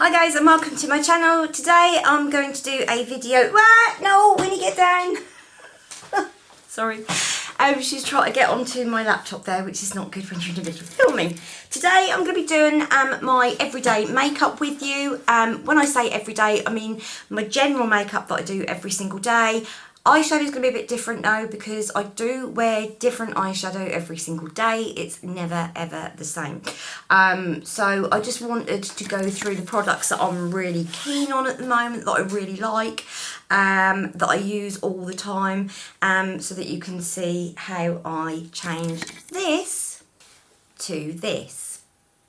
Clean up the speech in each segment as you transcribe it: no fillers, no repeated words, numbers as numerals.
Hi guys and welcome to my channel. Today I'm going to do a video. What? No, Winnie, get down. Sorry. She's trying to get onto my laptop there, which is not good when you're in the middle of filming. Today I'm going to be doing my everyday makeup with you. When I say everyday, I mean my general makeup that I do every single day. Eyeshadow is going to be a bit different though, because I do wear different eyeshadow every single day. It's never ever the same. So I just wanted to go through the products that I'm really keen on at the moment, that I really like, that I use all the time, so that you can see how I change this to this.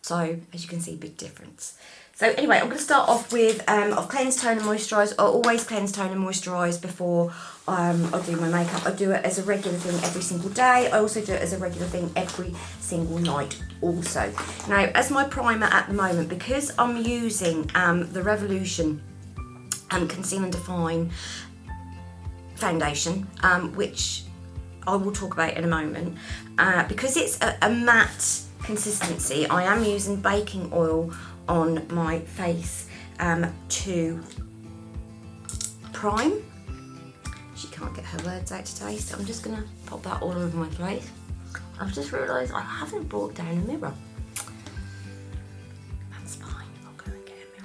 So as you can see, big difference. So anyway, I'm going to start off with, I've cleansed, tone and moisturised. I always cleanse, tone and moisturise before I do my makeup. I do it as a regular thing every single day. I also do it as a regular thing every single night also. Now, as my primer at the moment, because I'm using the Revolution Conceal and Define foundation, which I will talk about in a moment, because it's a matte consistency, I am using baking oil on my face to prime. She can't get her words out today, so I'm just going to pop that all over my face. I've just realised I haven't brought down a mirror. That's fine, I'll go and get a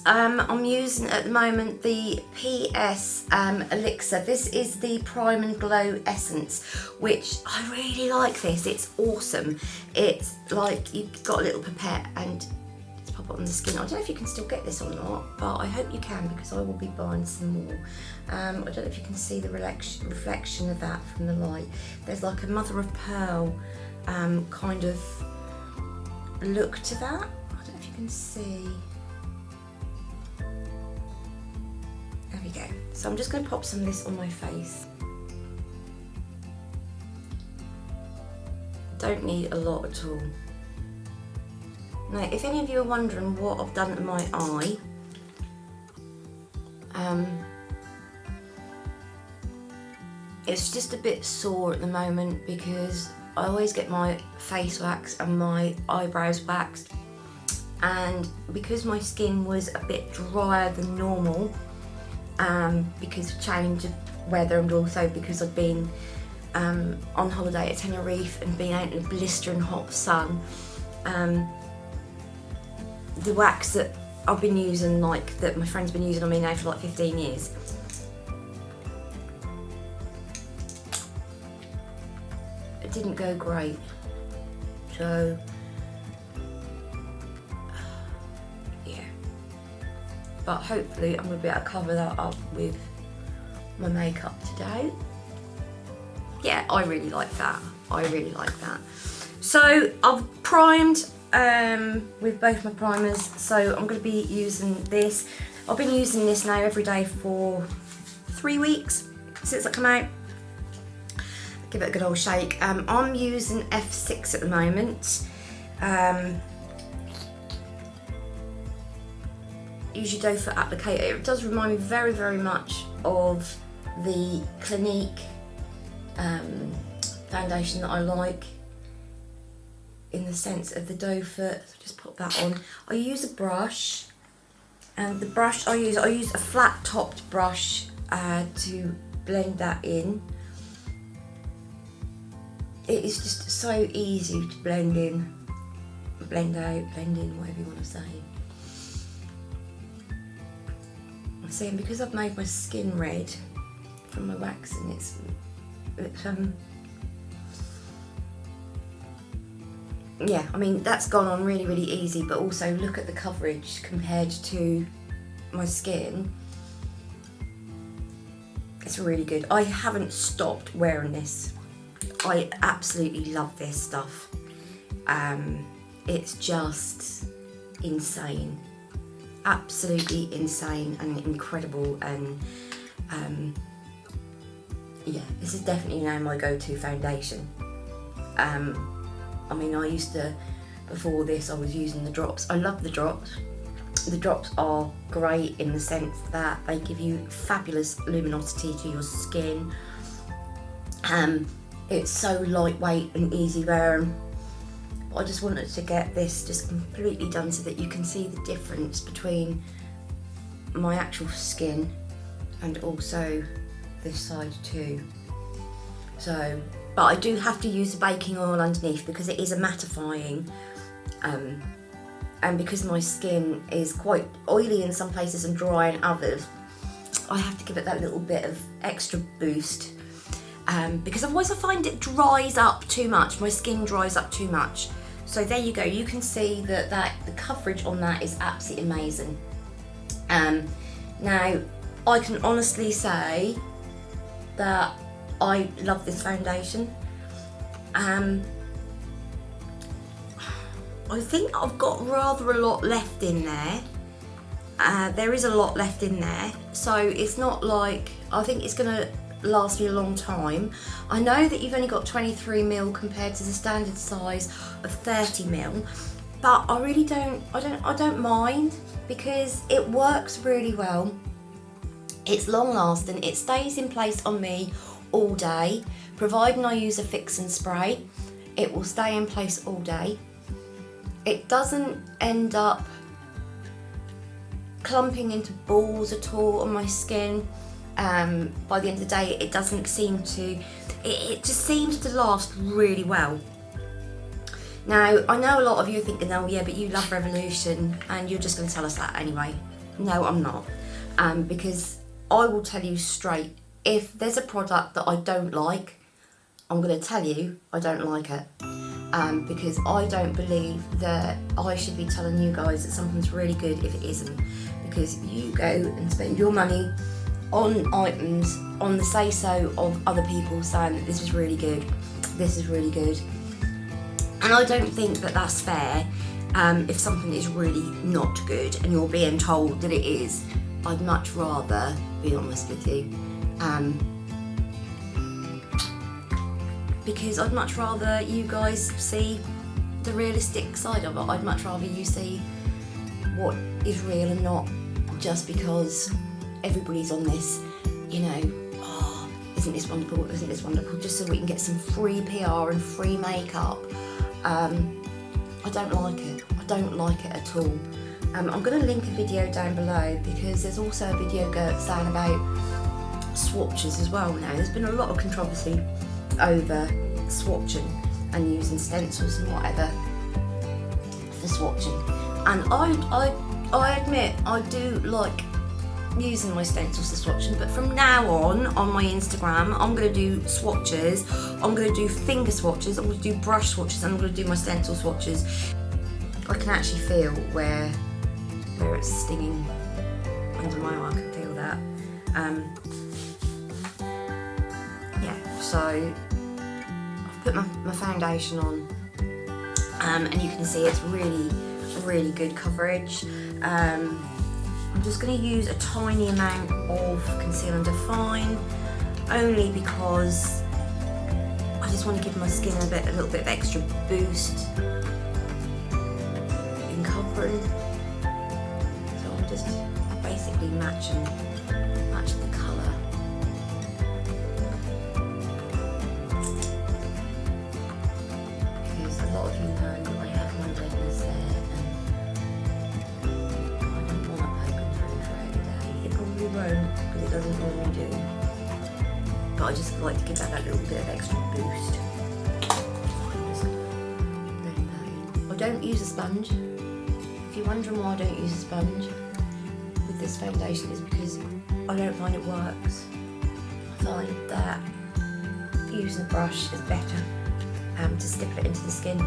mirror. I'm using at the moment the PS Elixir. This is the Prime and Glow Essence, which I really like this. It's awesome. It's like you've got a little pipette and pop it on the skin. I don't know if you can still get this or not, but I hope you can, because I will be buying some more. I don't know if you can see the reflection of that from the light. There's like a mother of pearl kind of look to that. I don't know if you can see. There we go. So I'm just going to pop some of this on my face. Don't need a lot at all. Now, if any of you are wondering what I've done to my eye, it's just a bit sore at the moment because I always get my face waxed and my eyebrows waxed, and because my skin was a bit drier than normal, because of change of weather, and also because I've been on holiday at Tenerife and been out in the blistering hot sun. The wax that I've been using, like that my friend's been using on me now for like 15 years, it didn't go great. So yeah, but hopefully I'm going to be able to cover that up with my makeup today. Yeah, I really like that. I really like that. So I've primed with both my primers, so I'm going to be using this. I've been using this now every day for 3 weeks since it came out. Give it a good old shake. I'm using F6 at the moment. Use your doe foot applicator. It does remind me very, very much of the Clinique foundation that I like, in the sense of the doe foot. So just put that on. I use a brush, and the brush I use a flat topped brush to blend that in. It is just so easy to blend in, blend out, blend in, whatever you want to say. I'm saying, because I've made my skin red from my waxing, it's yeah, I mean, that's gone on really, really easy, but also look at the coverage compared to my skin. It's really good. I haven't stopped wearing this. I absolutely love this stuff. It's just insane. Absolutely insane and incredible, and yeah, this is definitely now my go-to foundation. I mean, I used to, before this, I was using the drops. I love the drops. The drops are great in the sense that they give you fabulous luminosity to your skin. It's so lightweight and easy wearing. but I just wanted to get this just completely done so that you can see the difference between my actual skin and also this side too. So, but I do have to use the baking oil underneath because it is a mattifying, and because my skin is quite oily in some places and dry in others, I have to give it that little bit of extra boost, because otherwise I find it dries up too much. My skin dries up too much. So there you go, you can see that the coverage on that is absolutely amazing. Now, I can honestly say that I love this foundation. I think I've got rather a lot left in there. There is a lot left in there, so it's not like, I think it's gonna last me a long time. I know that you've only got 23ml compared to the standard size of 30ml, but I really don't mind because it works really well. It's long lasting, it stays in place on me all day, providing I use a fix and spray. It will stay in place all day. It doesn't end up clumping into balls at all on my skin. By the end of the day, it doesn't seem to, it just seems to last really well. Now, I know a lot of you are thinking, oh yeah, but you love Revolution and you're just going to tell us that anyway. No, I'm not. Because I will tell you straight, if there's a product that I don't like, I'm going to tell you I don't like it. Because I don't believe that I should be telling you guys that something's really good if it isn't. Because you go and spend your money on items on the say-so of other people saying that this is really good, this is really good. And I don't think that that's fair. If something is really not good and you're being told that it is, I'd much rather be honest with you. Because I'd much rather you guys see the realistic side of it. I'd much rather you see what is real and not just because everybody's on this, you know, oh, isn't this wonderful, isn't this wonderful, just so we can get some free PR and free makeup. I don't like it. I don't like it at all. I'm going to link a video down below because there's also a video saying about swatches as well now. There's been a lot of controversy over swatching and using stencils and whatever for swatching, and I admit I do like using my stencils for swatching, but from now on my Instagram I'm going to do swatches, I'm going to do finger swatches, I'm going to do brush swatches, and I'm going to do my stencil swatches. I can actually feel where it's stinging under my eye, I can feel that. Yeah, so I've put my foundation on, and you can see it's really good coverage. I'm just going to use a tiny amount of Conceal and Define, only because I just want to give my skin a little bit of extra boost in covering. So I'm just basically matching the colour. Because a lot of you know I have my redness there, and I don't want to poke and through for every day. It probably won't, because it doesn't normally do. But I just like to give that little bit of extra boost. I don't use a sponge. If you're wondering why I don't use a sponge with this foundation, is because I don't find it works. I find that using a brush is better to stipple it into the skin.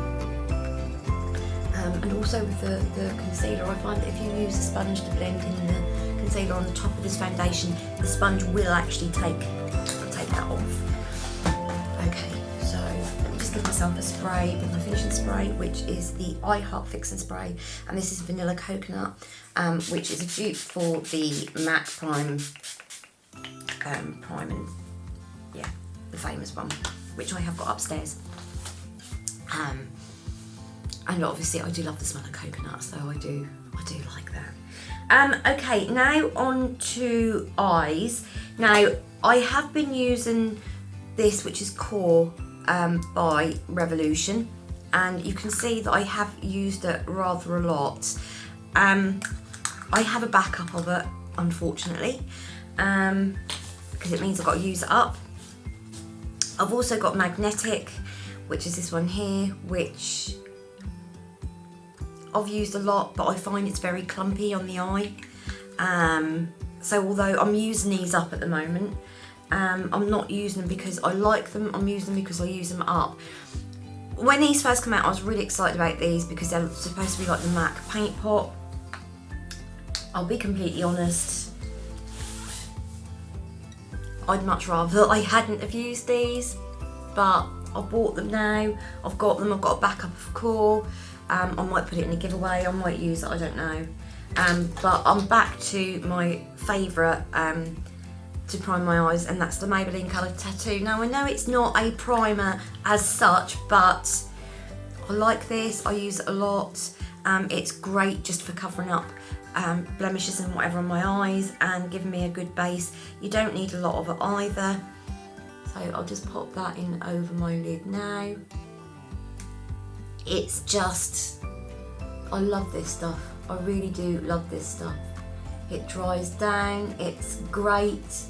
And also with the concealer, I find that if you use a sponge to blend in the concealer on the top of this foundation, the sponge will actually take that off. Okay, so let me just give myself a spray with my finishing spray, which is the I Heart Fix and Spray, and this is Vanilla Coconut, which is a dupe for the MAC Prime, yeah, the famous one, which I have got upstairs. And obviously I do love the smell of coconut, so I do like that. Okay, now on to eyes. Now I have been using this, which is Core by Revolution, and you can see that I have used it rather a lot. I have a backup of it, unfortunately, because it means I've got to use it up. I've also got magnetic, which is this one here, which I've used a lot, but I find it's very clumpy on the eye. So although I'm using these up at the moment, I'm not using them because I like them, I'm using them because I use them up. When these first came out, I was really excited about these because they're supposed to be like the MAC paint pot. I'll be completely honest, I'd much rather I hadn't have used these, but I bought them now, I've got them, I've got a backup of core. I might put it in a giveaway, I might use it, I don't know. But I'm back to my favourite to prime my eyes, and that's the Maybelline Colour Tattoo. Now I know it's not a primer as such, but I like this, I use it a lot. It's great just for covering up blemishes and whatever on my eyes and giving me a good base. You don't need a lot of it either. So I'll just pop that in over my lid now. It's just, I love this stuff. I really do love this stuff. It dries down, it's great.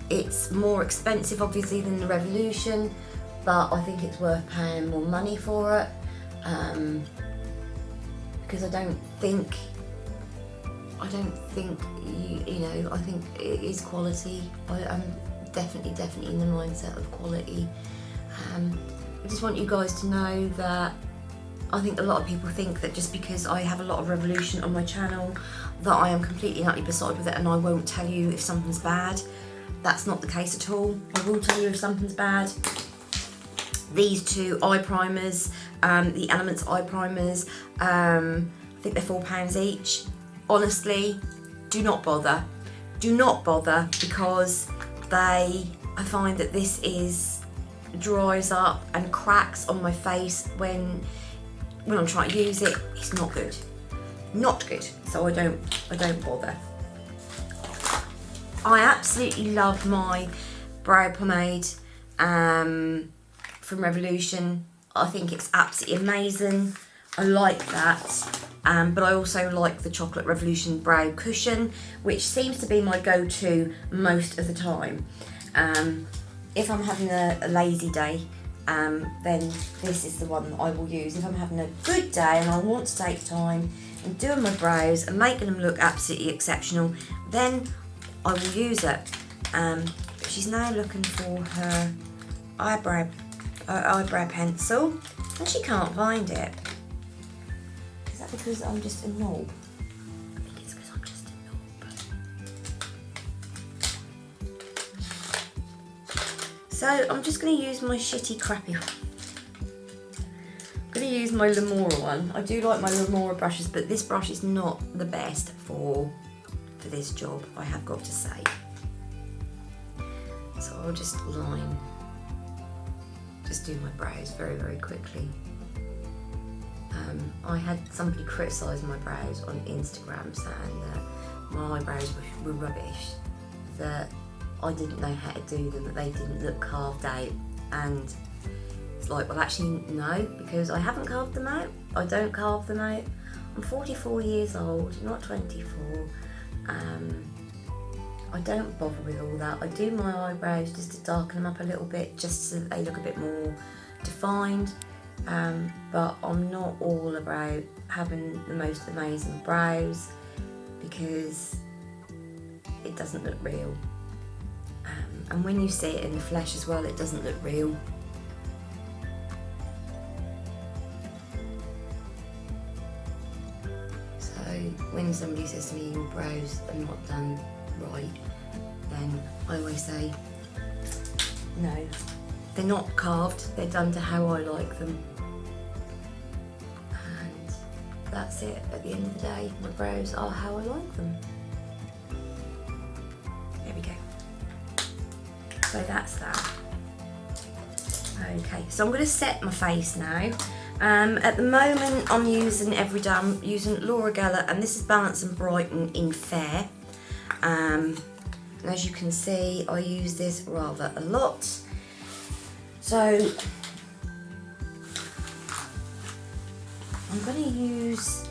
It's more expensive obviously than the Revolution, but I think it's worth paying more money for it. Because I don't think you know, I think it is quality. I'm definitely in the mindset of quality. I just want you guys to know that I think a lot of people think that just because I have a lot of Revolution on my channel that I am completely and utterly beside with it and I won't tell you if something's bad. That's not the case at all. I will tell you if something's bad. These two eye primers, the Elements eye primers, I think they're £4 each. Honestly, do not bother. Do not bother, because I find that this dries up and cracks on my face when I'm trying to use it. It's not good. Not good. So I don't bother. I absolutely love my brow pomade from Revolution. I think it's absolutely amazing. I like that. But I also like the Chocolate Revolution Brow Cushion, which seems to be my go-to most of the time. If I'm having a lazy day, then this is the one that I will use. If I'm having a good day and I want to take time and doing my brows and making them look absolutely exceptional, then I will use it. She's now looking for her eyebrow pencil and she can't find it. Is that because I'm just a knob? I think it's because I'm just a knob. So I'm just going to use my shitty crappy one. I'm going to use my Lamora one. I do like my Lamora brushes, but this brush is not the best for this job, I have got to say. So I'll just do my brows very, very quickly. I had somebody criticise my brows on Instagram saying that my eyebrows were rubbish, that I didn't know how to do them, that they didn't look carved out, and it's like, well actually no, because I haven't carved them out. I don't carve them out. I'm 44 years old, not 24. I don't bother with all that. I do my eyebrows just to darken them up a little bit, just so that they look a bit more defined. But I'm not all about having the most amazing brows, because it doesn't look real. And when you see it in the flesh as well, it doesn't look real. So when somebody says to me, your brows are not done right, then I always say, no, they're not carved, they're done to how I like them. And that's it. At the end of the day, my brows are how I like them. There we go. So that's that. Okay, so I'm going to set my face now. At the moment I'm using Laura Gellar, and this is Balance and Brighten in Fair. And as you can see, I use this rather a lot. So I'm going to use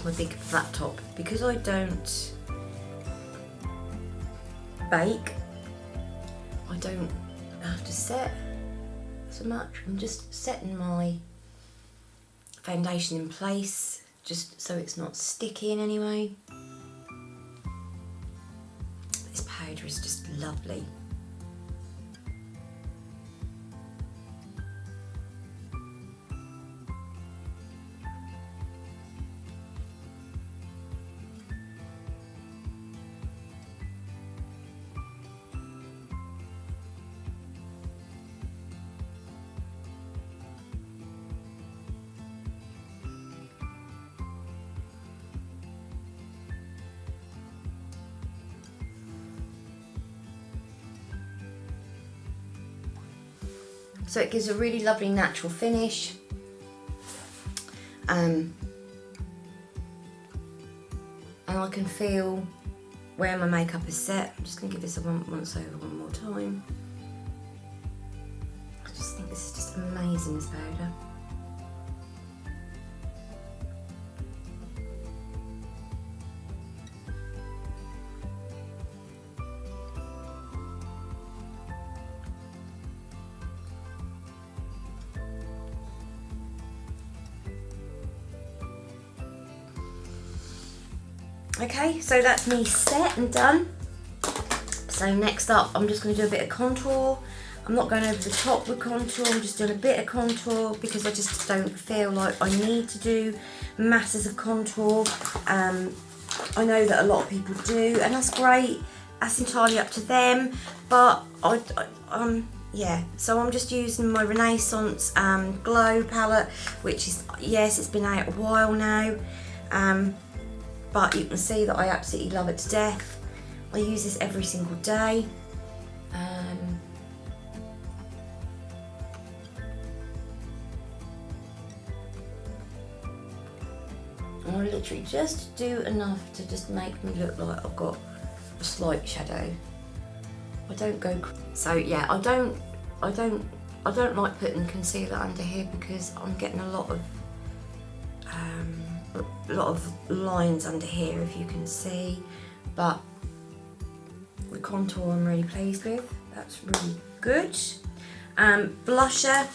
my big flat top because I don't bake. I don't have to set so much. I'm just setting my foundation in place just so it's not sticky in any way. This powder is just lovely. So it gives a really lovely natural finish. And I can feel where my makeup is set. I'm just going to give this a once over one more time. I just think this is just amazing, this powder. Okay, so that's me set and done. So next up, I'm just going to do a bit of contour. I'm not going over the top with contour, I'm just doing a bit of contour because I just don't feel like I need to do masses of contour. I know that a lot of people do, and that's great. That's entirely up to them, but yeah, so I'm just using my Renaissance Glow palette, which is, yes, it's been out a while now. But you can see that I absolutely love it to death. I use this every single day. I literally just do enough to just make me look like I've got a slight shadow. I don't go, so yeah, I don't like putting concealer under here because I'm getting a lot of lines under here, if you can see, but the contour I'm really pleased with. That's really good. Blusher,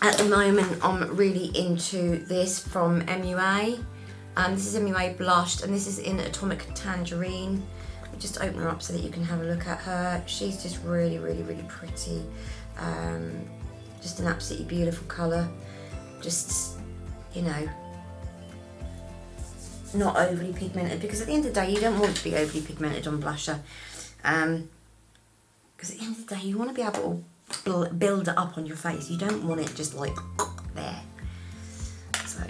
at the moment I'm really into this from MUA. This is MUA Blushed, and this is in Atomic Tangerine. I'll just open her up so that you can have a look at her. She's just really, really, really pretty. Just an absolutely beautiful colour. Just, you know, not overly pigmented, because at the end of the day you don't want to be overly pigmented on blusher, because at the end of the day you want to be able to build it up on your face. You don't want it just like there. So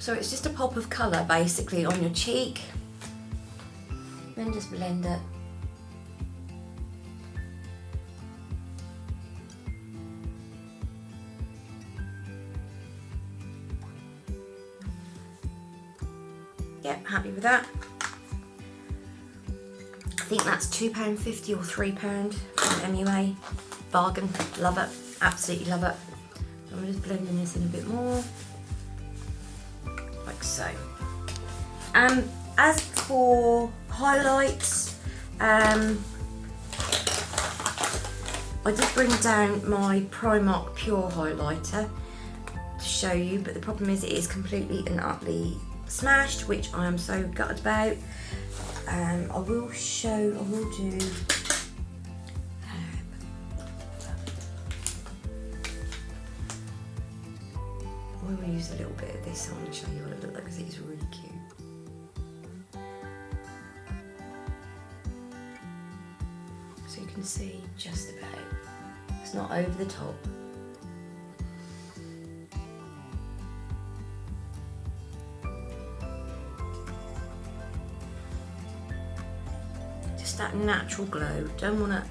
So it's just a pop of colour basically on your cheek, then just blend it. Yep, happy with that. I think that's £2.50 or £3 from MUA. Bargain, love it, absolutely love it. So I'm just blending this in a bit more. Like so. As for highlights, I did bring down my Primark Pure highlighter to show you, but the problem is it is completely and utterly smashed, which I am so gutted about. I will do I will use a little bit of this on and show you what it looks like, because it is really cute. So you can see just about. It's not over the top. Just that natural glow. Don't want to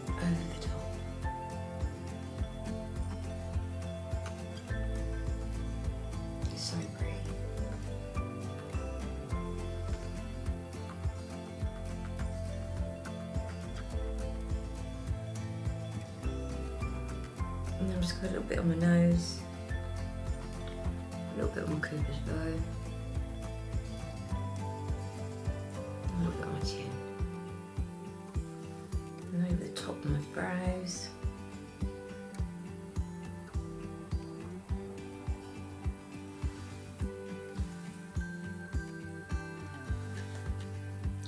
over the top. It's so pretty. And then I'm just going to put a little bit on my nose, a little bit on my Cooper's bow, a little bit on my chin, and over the top of my brows.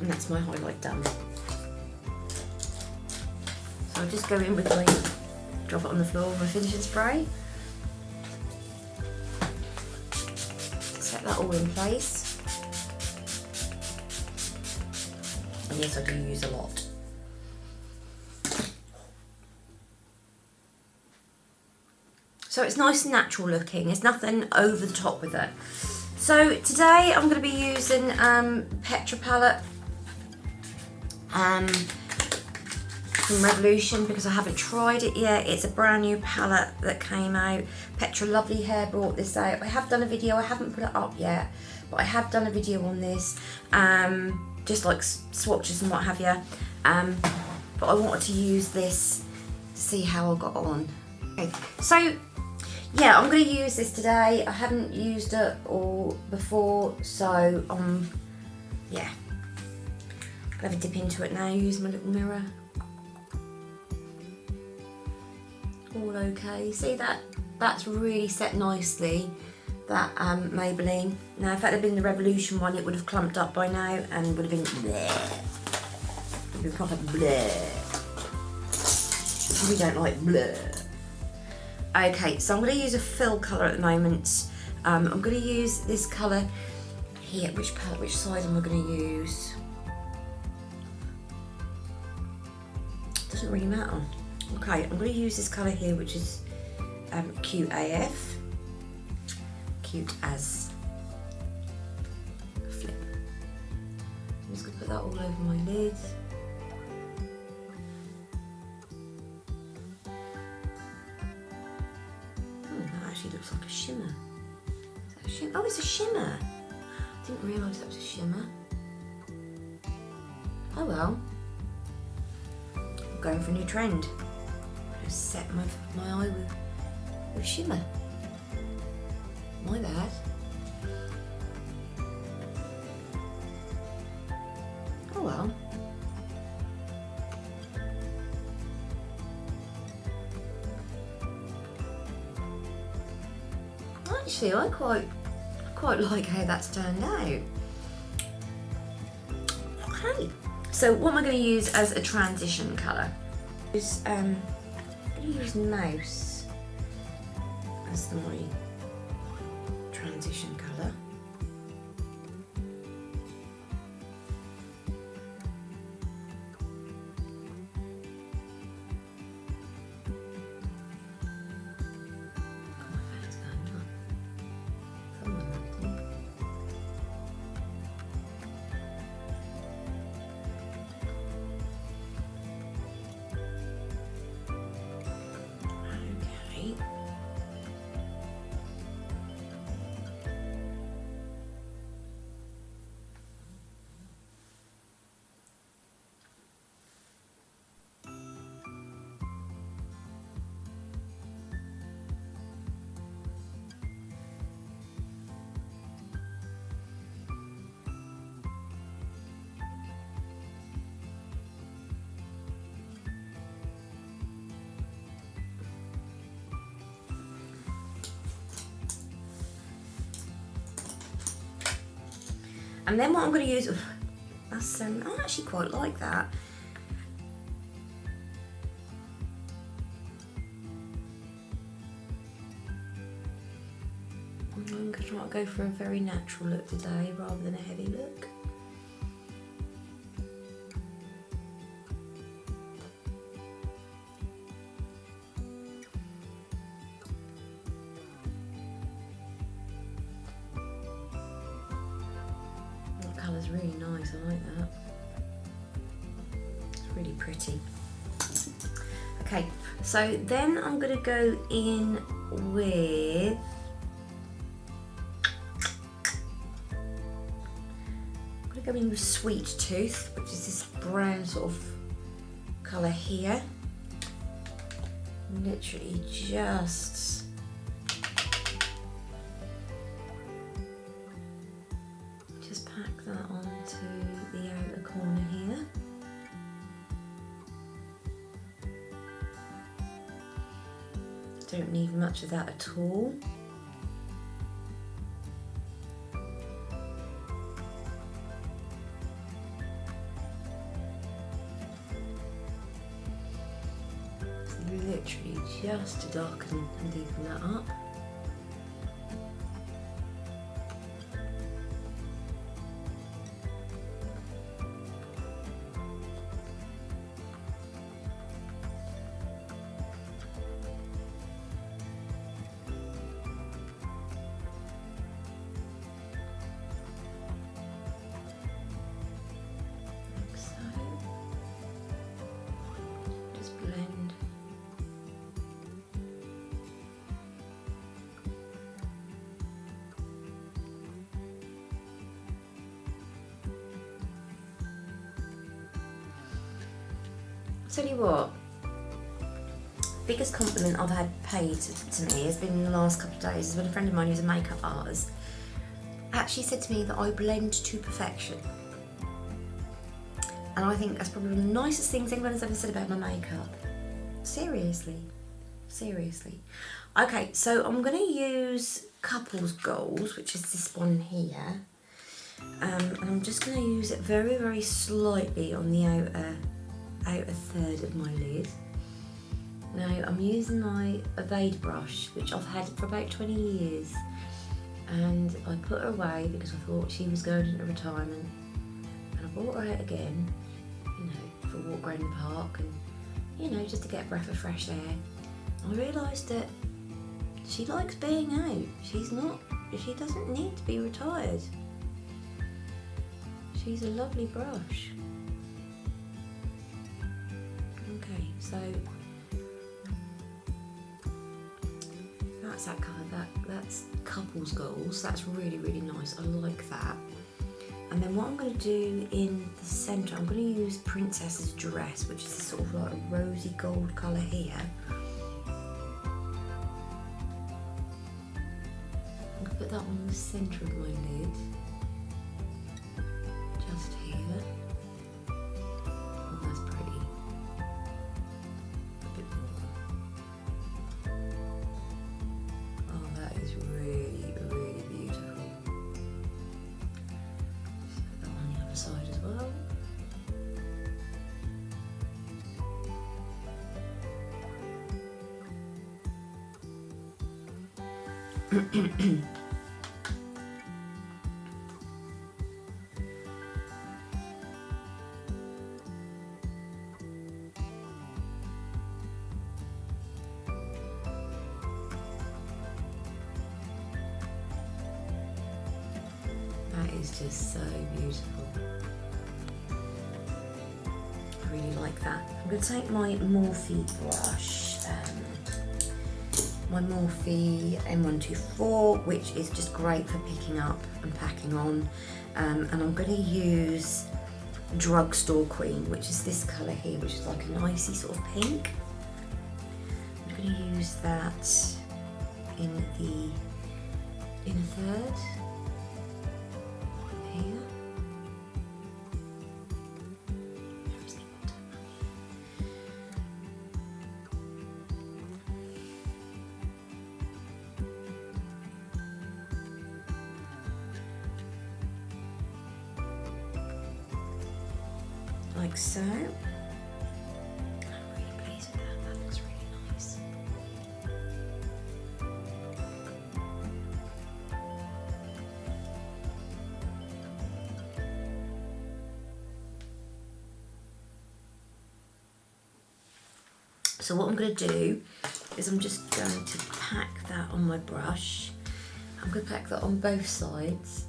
And that's my highlight done. So I'll just go in with my, drop it on the floor with my finishing spray. Set that all in place. And yes, I do use a lot. So it's nice and natural looking. There's nothing over the top with it. So today I'm going to be using Petra Palette from Revolution, because I haven't tried it yet. It's a brand new palette that came out. Petra Lovely Hair brought this out. I have done a video, I haven't put it up yet, but I have done a video on this, just like swatches and what have you. But I wanted to use this to see how I got on. Okay, so yeah, I'm going to use this today. I haven't used it all before, so yeah, I'm going to have a dip into it now. Use my little mirror. All okay. See that? That's really set nicely. That Maybelline. Now, if that had been the Revolution one, it would have clumped up by now and would have been bleh. It would be proper bleh. We don't like bleh. Okay, so I'm going to use a fill colour at the moment. I'm going to use this colour here. Which palette? Which side am I going to use? Doesn't really matter. Okay, I'm going to use this colour here, which is Cute AF. Cute as a flip. I'm just going to put that all over my lid. Oh, that actually looks like a shimmer. Is that a shimmer? Oh, it's a shimmer. I didn't realise that was a shimmer. Oh well. I'm going for a new trend. Set my eye with shimmer. My bad. Oh well. Actually, I quite like how that's turned out. Okay. So what am I going to use as a transition colour? Is I'm going to use Mouse as my transition colour. And then what I'm going to use, that's I actually quite like that. I'm going to try to go for a very natural look today rather than a heavy look. that's really nice, I like that. It's really pretty. Okay, so then I'm going to go in with Sweet Tooth, which is this brown sort of colour here. Literally just pack that onto the outer corner here. Don't need much of that at all. Literally just to darken and deepen that up. Like so. Just blend. Tell you what, biggest compliment I've had paid to me has been in the last couple of days. Is when a friend of mine who's a makeup artist actually said to me that I blend to perfection, and I think that's probably one of the nicest things anyone has ever said about my makeup. Seriously, seriously. Okay, so I'm going to use Couples Goals, which is this one here, and I'm just going to use it very, very slightly on the outer third of my lid. Now I'm using my Evade brush, which I've had for about 20 years, and I put her away because I thought she was going into retirement, and I brought her out again, you know, for a walk around the park and, you know, just to get a breath of fresh air. I realised that she likes being out. She doesn't need to be retired. She's a lovely brush. Okay, so that's that colour. That's Couples Goals. That's really, really nice. I like that. And then what I'm going to do in the centre, I'm going to use Princess's Dress, which is sort of like a rosy gold colour here. I'm going to put that on the centre of my lid. Just here. Oh, that's pretty. A bit more. Oh, that is really, really beautiful. Just put that on the other side as well. That is just so beautiful. I really like that. I'm going to take my Morphe brush, my Morphe M124, which is just great for picking up and packing on, and I'm going to use Drugstore Queen, which is this colour here, which is like an icy sort of pink. I'm going to use that in the inner third here. Like so. I'm really pleased with that. That looks really nice. So what I'm going to do is I'm just going to pack that on my brush. I'm going to pack that on both sides.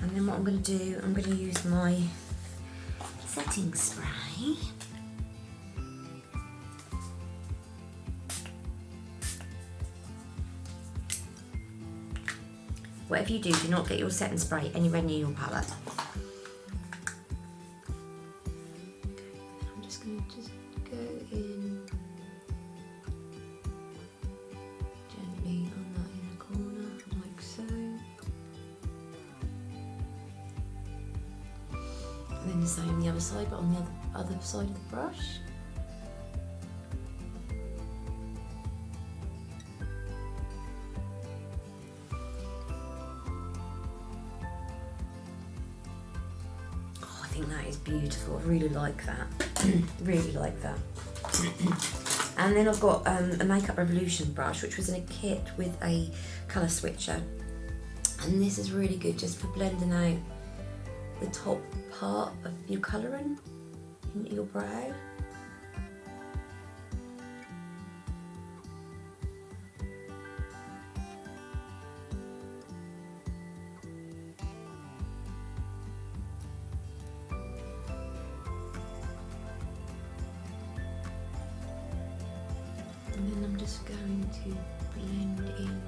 And then what I'm going to do, I'm going to use my setting spray. Whatever you do not get your setting spray anywhere near your palette. I'm just going to go in gently on that inner corner, like so. And then the same on the other side, but on the other side of the brush. I think that is beautiful. I really like that. Really like that. And then I've got a Makeup Revolution brush, which was in a kit with a colour switcher. And this is really good just for blending out the top part of your colouring into your brow. And then I'm just going to blend in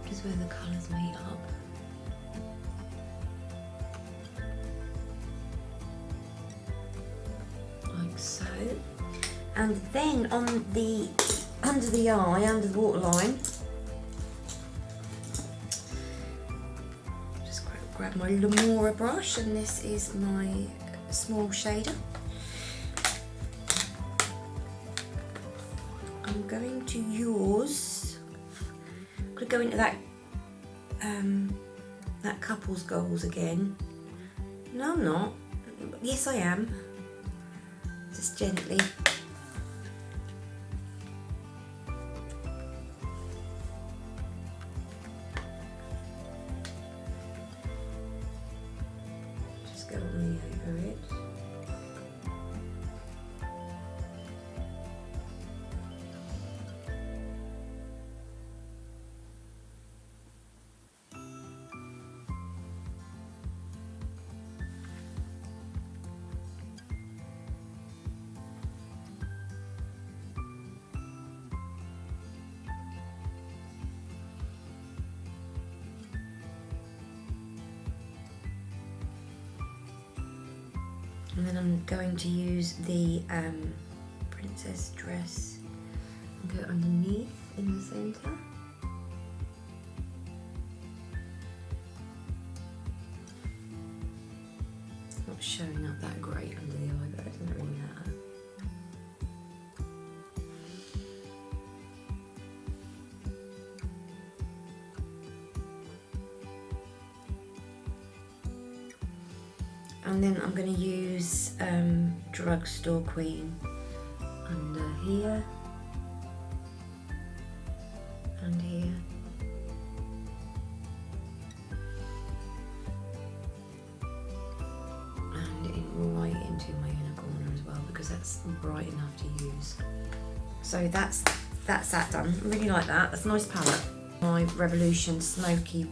just where the colours meet up. Like so. And then on the under the eye, under the waterline, just grab my MUA brush, and this is my small shader. I'm going to use, I'm going to go into that couple's goals again. No, I'm not. Yes, I am. Just gently. Just go on the over it. And then I'm going to use the princess dress and go underneath in the centre. It's not showing up that great under the eye, but it doesn't really matter. And then I'm going to use Drugstore Queen under here and here. And right into my inner corner as well, because that's bright enough to use. So that's that done. I really like that. That's a nice palette. My Revolution Smoky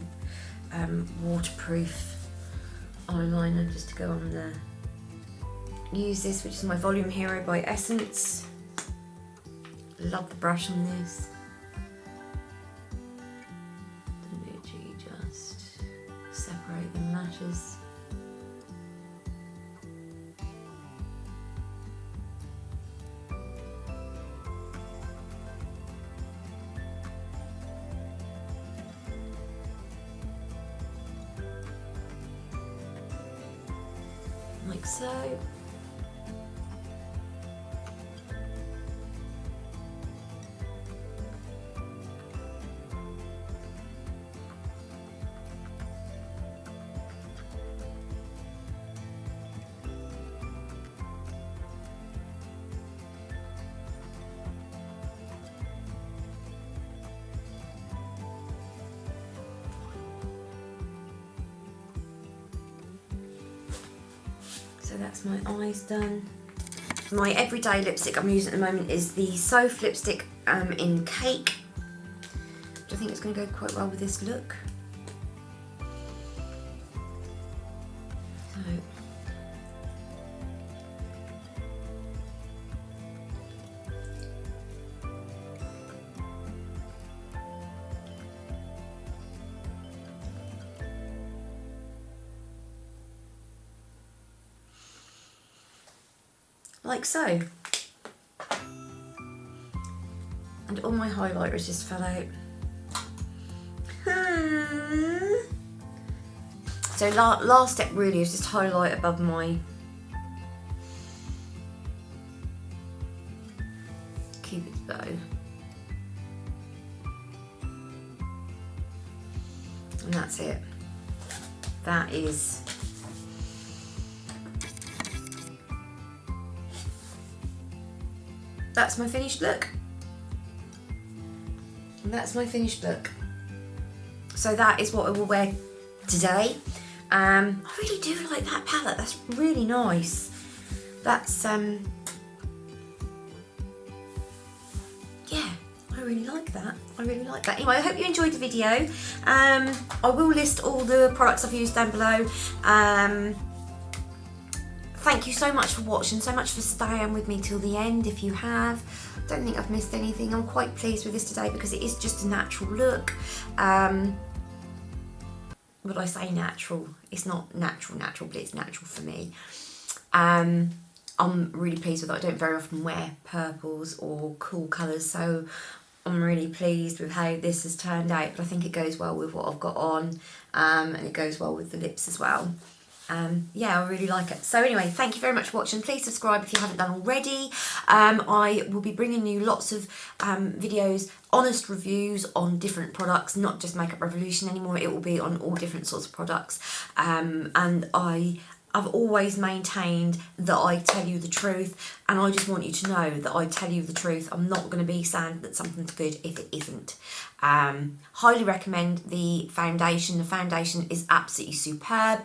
waterproof eyeliner, just to go on the, use this, which is my Volume Hero by Essence. Love the brush on this. Literally just separate the lashes. Like so. So that's my eyes done. My everyday lipstick I'm using at the moment is the Soph lipstick in Cake, which I think is going to go quite well with this look. like so. And all my highlighters just fell out. So last step really is just highlight above my Cupid's bow. And that's it. That's my finished look. And that's my finished look. So that is what I will wear today. I really do like that palette. That's really nice. That's yeah, I really like that. I really like that. Anyway, I hope you enjoyed the video. I will list all the products I've used down below. Thank you so much for watching, so much for staying with me till the end. If you have, don't think I've missed anything. I'm quite pleased with this today because it is just a natural look. Would I say natural? It's not natural, but it's natural for me. I'm really pleased with it. I don't very often wear purples or cool colours, so I'm really pleased with how this has turned out. But I think it goes well with what I've got on, and it goes well with the lips as well. Yeah, I really like it. So anyway, thank you very much for watching. Please subscribe if you haven't done already. I will be bringing you lots of videos, honest reviews on different products, not just Makeup Revolution anymore. It will be on all different sorts of products. And I've always maintained that I tell you the truth, and I just want you to know that I tell you the truth. I'm not going to be saying that something's good if it isn't. Highly recommend the foundation. The foundation is absolutely superb.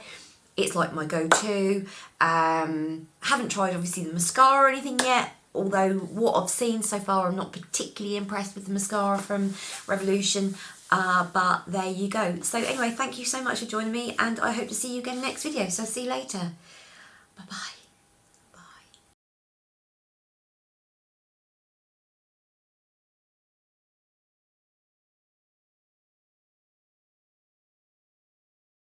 It's like my go-to. Haven't tried obviously the mascara or anything yet, although what I've seen so far I'm not particularly impressed with the mascara from Revolution, but there you go. So anyway, thank you so much for joining me, and I hope to see you again next video. So see you later. Bye bye.